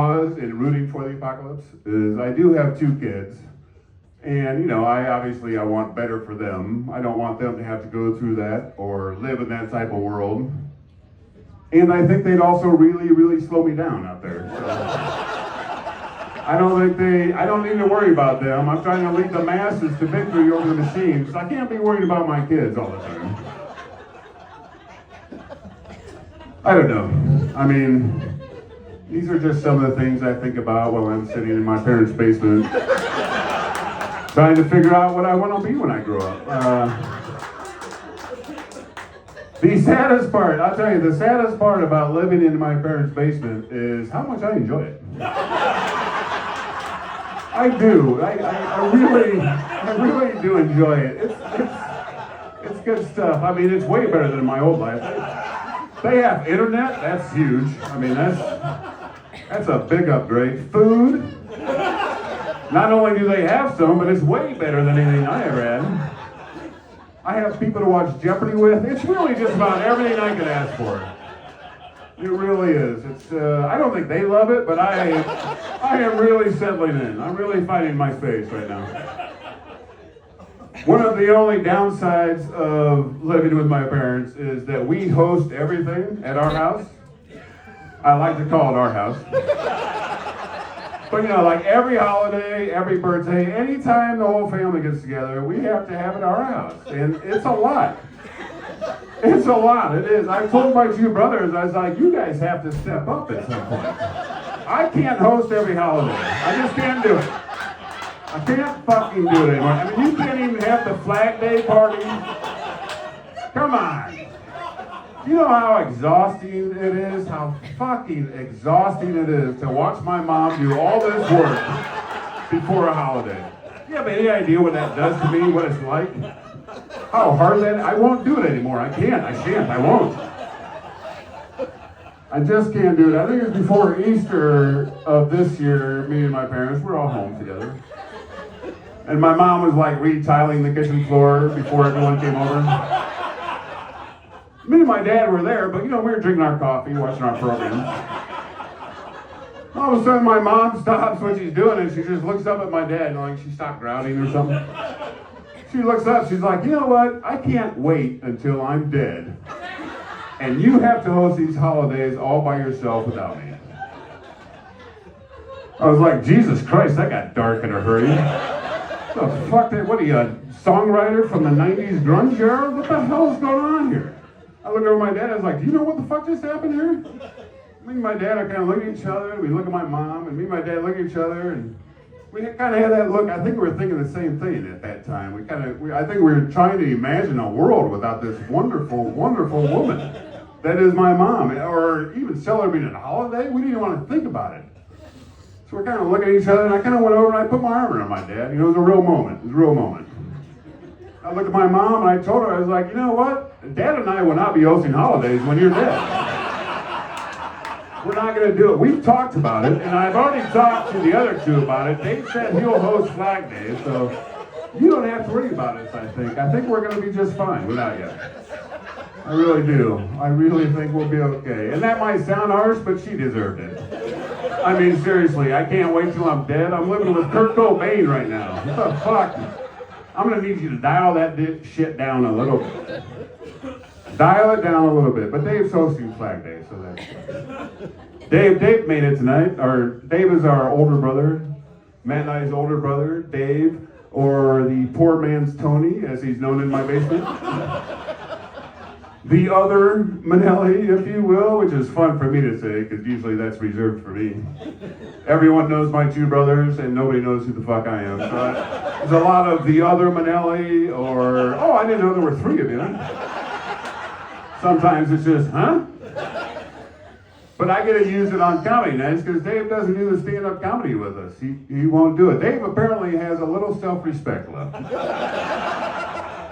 In rooting for the apocalypse is I do have two kids, and I want better for them. I don't want them to have to go through that or live in that type of world. And I think they'd also really, really slow me down out there. So I don't need to worry about them. I'm trying to lead the masses to victory over the machines. I can't be worried about my kids all the time. I don't know. I mean, these are just some of the things I think about while I'm sitting in my parents' basement, trying to figure out what I want to be when I grow up. The saddest part, I'll tell you, the saddest part about living in my parents' basement is how much I enjoy it. I do. I really do enjoy it. It's good stuff. I mean, it's way better than my old life. They have internet. That's huge. I mean, that's a big upgrade. Food. Not only do they have some, but it's way better than anything I ever had. I have people to watch Jeopardy with. It's really just about everything I could ask for. It really is. I don't think they love it, but I am really settling in. I'm really finding my space right now. One of the only downsides of living with my parents is that we host everything at our house. I like to call it our house. But like every holiday, every birthday, anytime the whole family gets together, we have to have it at our house. And it's a lot. It's a lot, it is. I told my two brothers, I was like, you guys have to step up at some point. I can't host every holiday. I just can't do it. I can't fucking do it anymore. I mean, you can't even have the Flag Day party. Come on. You know how exhausting it is? How fucking exhausting it is to watch my mom do all this work before a holiday. You have any idea what that does to me, what it's like? How hard that, I won't do it anymore. I can't, I shan't, I won't. I just can't do it. I think it was before Easter of this year, me and my parents were all home together. And my mom was like retiling the kitchen floor before everyone came over. Me and my dad were there, but we were drinking our coffee, watching our program. All of a sudden my mom stops what she's doing and she just looks up at my dad like she stopped growling or something. She looks up, she's like, you know what? I can't wait until I'm dead. And you have to host these holidays all by yourself without me. I was like, Jesus Christ, that got dark in a hurry. The fuck, what are you, a songwriter from the 90s grunge era? What the hell is going on here? I looked over at my dad, I was like, do you know what the fuck just happened here? Me and my dad are kind of looking at each other, we look at my mom, and me and my dad look at each other, and we kind of had that look. I think we were thinking the same thing at that time. I think we were trying to imagine a world without this wonderful, wonderful woman that is my mom, or even celebrating a holiday. We didn't even want to think about it. So we're kind of looking at each other, and I kind of went over and I put my arm around my dad. It was a real moment. It was a real moment. I looked at my mom, and I told her, I was like, you know what? Dad and I will not be hosting holidays when you're dead. We're not going to do it. We've talked about it, and I've already talked to the other two about it. Dave said he'll host Flag Day, so you don't have to worry about it, I think. I think we're going to be just fine without you. I really do. I really think we'll be okay. And that might sound harsh, but she deserved it. I mean, seriously, I can't wait till I'm dead. I'm living with Kurt Cobain right now. What the fuck? I'm going to need you to dial that shit down a little bit. Dial it down a little bit, but Dave's hosting Flag Day, so that's good. Dave made it tonight. Dave is our older brother, Matt and I's older brother, Dave, or the poor man's Tony, as he's known in my basement. The other Manelli, if you will, which is fun for me to say, because usually that's reserved for me. Everyone knows my two brothers, and nobody knows who the fuck I am. So there's a lot of the other Manelli, or, oh, I didn't know there were three of you. Sometimes it's just, huh? But I get to use it on comedy nights because Dave doesn't do the stand-up comedy with us. He won't do it. Dave apparently has a little self-respect left.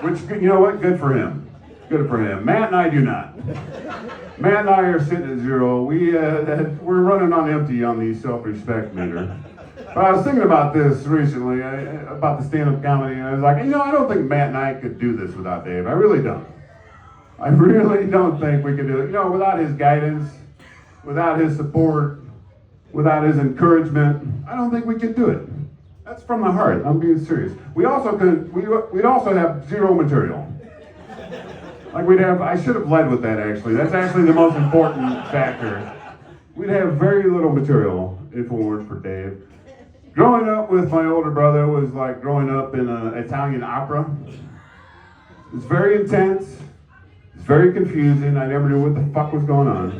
Which, you know what? Good for him. Good for him. Matt and I do not. Matt and I are sitting at zero. We're running on empty on the self-respect meter. But I was thinking about this recently, about the stand-up comedy, and I was like, I don't think Matt and I could do this without Dave. I really don't. I really don't think we could do it. Without his guidance, without his support, Without his encouragement, I don't think we could do it. That's from the heart. I'm being serious. We'd also have zero material. Like I should have led with that actually. That's actually the most important factor. We'd have very little material if it weren't for Dave. Growing up with my older brother was like growing up in an Italian opera. It's very intense. It's very confusing. I never knew what the fuck was going on.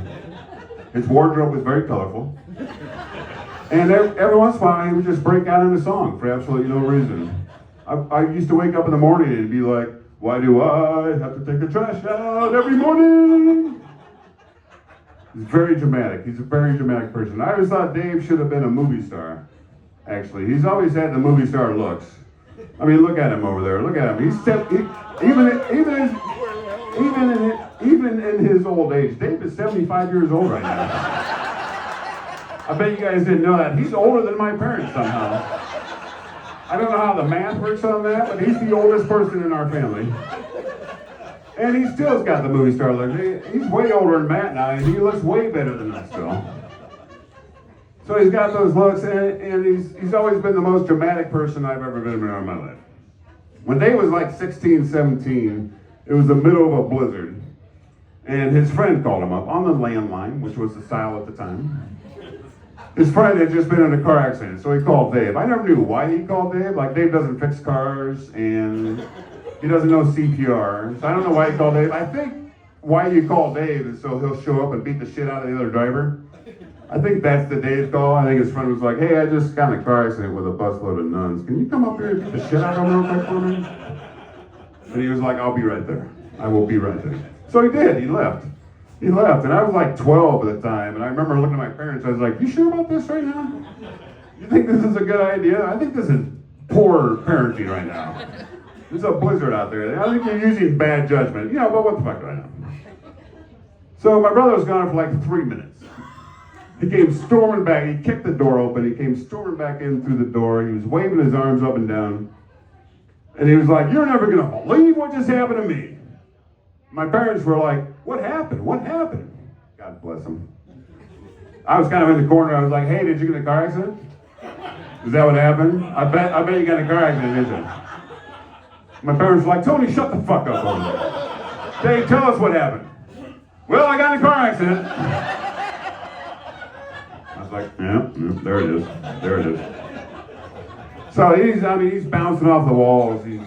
His wardrobe was very colorful. And every once in a while, he would just break out into song for absolutely no reason. I used to wake up in the morning and be like, why do I have to take the trash out every morning? He's very dramatic. He's a very dramatic person. I always thought Dave should have been a movie star, actually. He's always had the movie star looks. I mean, look at him over there. Look at him. Even in his old age, Dave is 75 years old right now. I bet you guys didn't know that. He's older than my parents somehow. I don't know how the math works on that, but he's the oldest person in our family. And he still's got the movie star look. He's way older than Matt now, and he looks way better than us still. So he's got those looks, and he's always been the most dramatic person I've ever been around in my life. When Dave was like 16, 17, it was the middle of a blizzard. And his friend called him up on the landline, which was the style at the time. His friend had just been in a car accident, so he called Dave. I never knew why he called Dave. Like, Dave doesn't fix cars, and he doesn't know CPR. So I don't know why he called Dave. I think why you call Dave is so he'll show up and beat the shit out of the other driver. I think that's the Dave call. I think his friend was like, hey, I just got in a car accident with a busload of nuns. Can you come up here and beat the shit out of them real quick for me? And he was like, I'll be right there. I will be right there. So he did. He left. He left, and I was like 12 at the time, and I remember looking at my parents, I was like, you sure about this right now? You think this is a good idea? I think this is poor parenting right now. There's a blizzard out there. I think you're using bad judgment. You know, but what the fuck do I know? So my brother was gone for like 3 minutes. He came storming back. He kicked the door open. He came storming back in through the door. He was waving his arms up and down. And he was like, you're never going to believe what just happened to me. My parents were like, what happened? What happened? God bless them. I was kind of in the corner. I was like, hey, did you get in a car accident? Is that what happened? I bet you got in a car accident, didn't you? My parents were like, Tony, shut the fuck up over there. Dave, tell us what happened. Well, I got in a car accident. I was like, yeah, there it is. There it is. So he's bouncing off the walls. He's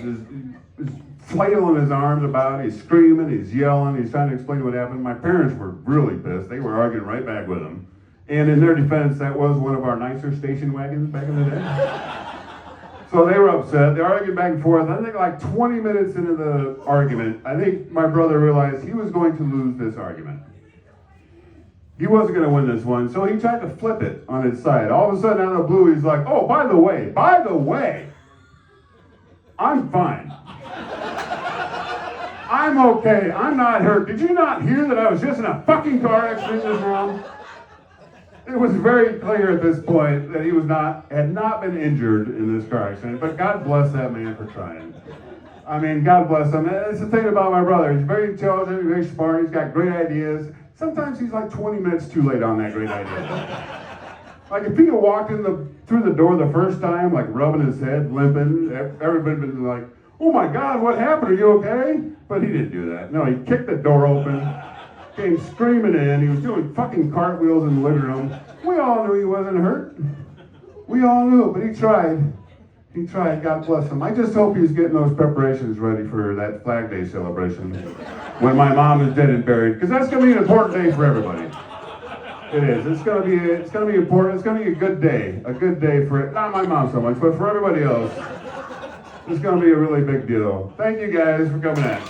flailing his arms about, he's screaming, he's yelling, he's trying to explain what happened. My parents were really pissed. They were arguing right back with him. And in their defense, that was one of our nicer station wagons back in the day. So they were upset. They argued back and forth. I think like 20 minutes into the argument, I think my brother realized he was going to lose this argument. He wasn't going to win this one, so he tried to flip it on its side. All of a sudden, out of the blue, he's like, oh, by the way, I'm fine. I'm okay. I'm not hurt. Did you not hear that I was just in a fucking car accident just now? It was very clear at this point that he had not been injured in this car accident, but God bless that man for trying. I mean, God bless him. That's the thing about my brother. He's very intelligent, very smart, he's got great ideas. Sometimes he's like 20 minutes too late on that great idea. Like if he had walked through the door the first time, like rubbing his head, limping, everybody would be like, oh my God, what happened? Are you okay? But he didn't do that. No, he kicked the door open, came screaming in. He was doing fucking cartwheels in the living room. We all knew he wasn't hurt. We all knew it, but he tried. He tried, God bless him. I just hope he's getting those preparations ready for that Flag Day celebration when my mom is dead and buried, because that's going to be an important day for everybody. It is. It's going to be important. It's going to be a good day for it. Not my mom so much, but for everybody else. It's going to be a really big deal. Thank you guys for coming out.